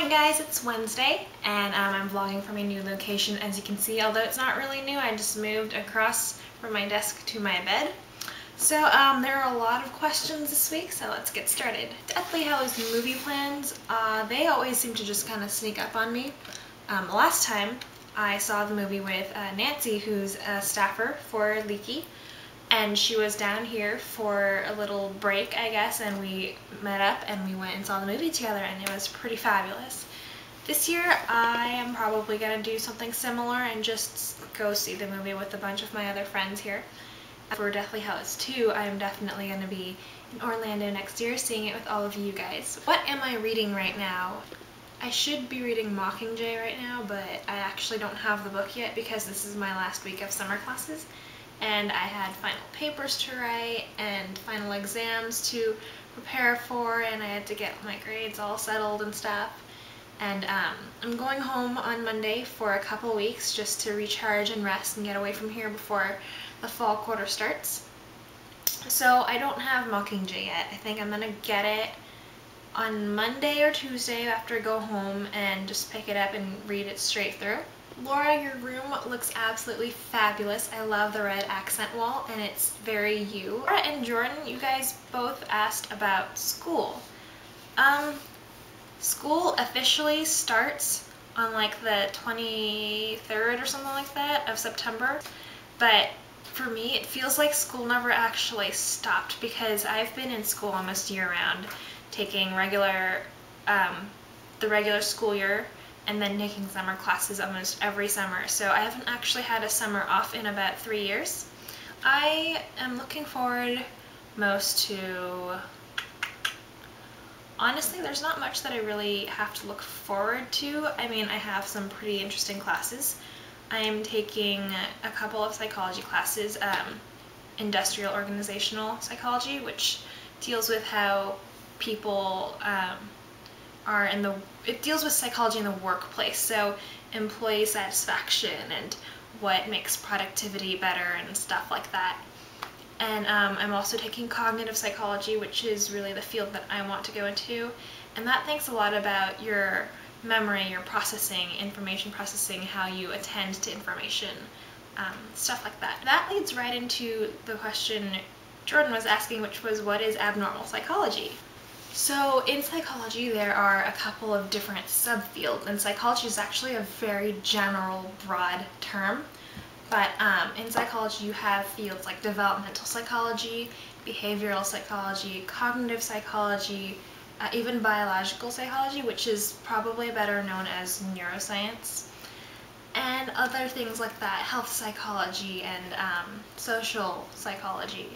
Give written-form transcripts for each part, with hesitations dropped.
Hi guys, it's Wednesday and I'm vlogging from a new location, as you can see, although it's not really new. I just moved across from my desk to my bed. So there are a lot of questions this week, so let's get started. Deathly Hallows movie plans, they always seem to just kind of sneak up on me. Last time I saw the movie with Nancy, who's a staffer for Leaky, and she was down here for a little break, I guess, and we met up and we went and saw the movie together, and it was pretty fabulous. This year I am probably going to do something similar and just go see the movie with a bunch of my other friends here. For Deathly Hallows 2, I am definitely going to be in Orlando next year seeing it with all of you guys. What am I reading right now? I should be reading Mockingjay right now, but I actually don't have the book yet because this is my last week of summer classes. And I had final papers to write and final exams to prepare for, and I had to get my grades all settled and stuff. And I'm going home on Monday for a couple weeks just to recharge and rest and get away from here before the fall quarter starts. So I don't have Mockingjay yet. I think I'm gonna get it on Monday or Tuesday after I go home and just pick it up and read it straight through. Laura, your room looks absolutely fabulous. I love the red accent wall, and it's very you. Laura and Jordan, you guys both asked about school. School officially starts on like the 23rd or something like that of September, but for me it feels like school never actually stopped because I've been in school almost year-round, taking the regular school year and then taking summer classes almost every summer. So I haven't actually had a summer off in about 3 years. I am looking forward most to... Honestly, there's not much that I really have to look forward to. I mean, I have some pretty interesting classes. I am taking a couple of psychology classes, industrial organizational psychology, which deals with how people it deals with psychology in the workplace, so employee satisfaction and what makes productivity better and stuff like that. And I'm also taking cognitive psychology, which is really the field that I want to go into, and that thinks a lot about your memory, your processing, information processing, how you attend to information, stuff like that. That leads right into the question Jordan was asking, which was, what is abnormal psychology? So in psychology there are a couple of different subfields, and psychology is actually a very general, broad term. But in psychology you have fields like developmental psychology, behavioral psychology, cognitive psychology, even biological psychology, which is probably better known as neuroscience, and other things like that, health psychology and social psychology.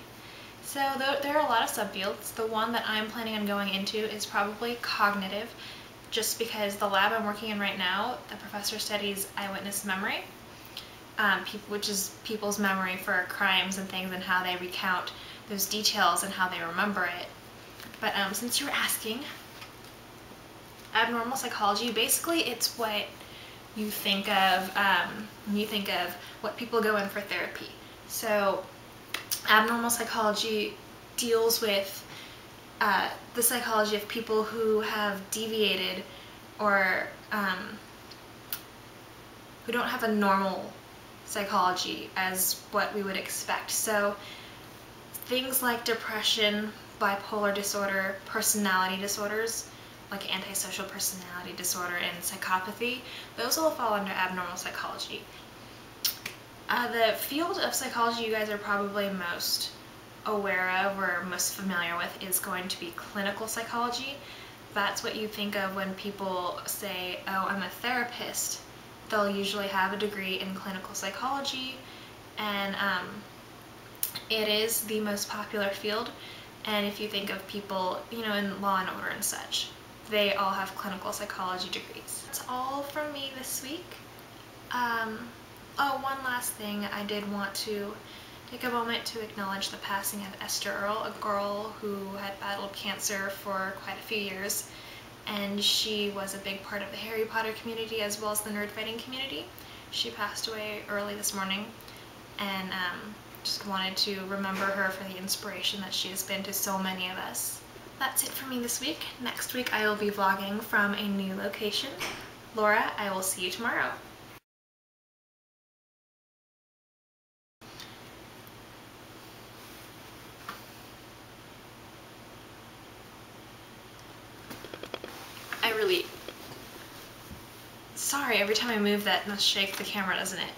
So there are a lot of subfields. The one that I'm planning on going into is probably cognitive, just because the lab I'm working in right now, the professor studies eyewitness memory, which is people's memory for crimes and things and how they recount those details and how they remember it. But since you were asking, abnormal psychology, basically it's what you think of when you think of what people go in for therapy. So abnormal psychology deals with the psychology of people who have deviated or who don't have a normal psychology as what we would expect. So things like depression, bipolar disorder, personality disorders like antisocial personality disorder and psychopathy, those all fall under abnormal psychology. The field of psychology you guys are probably most aware of or most familiar with is going to be clinical psychology. That's what you think of when people say, oh, I'm a therapist. They'll usually have a degree in clinical psychology, and it is the most popular field. And if you think of people, you know, in Law and Order and such, they all have clinical psychology degrees. That's all from me this week. Oh, one last thing, I did want to take a moment to acknowledge the passing of Esther Earl, a girl who had battled cancer for quite a few years, and she was a big part of the Harry Potter community as well as the nerd fighting community. She passed away early this morning, and just wanted to remember her for the inspiration that she has been to so many of us. that's it for me this week. Next week I will be vlogging from a new location. Laura, I will see you tomorrow. Sorry, every time I move that must shake the camera, doesn't it?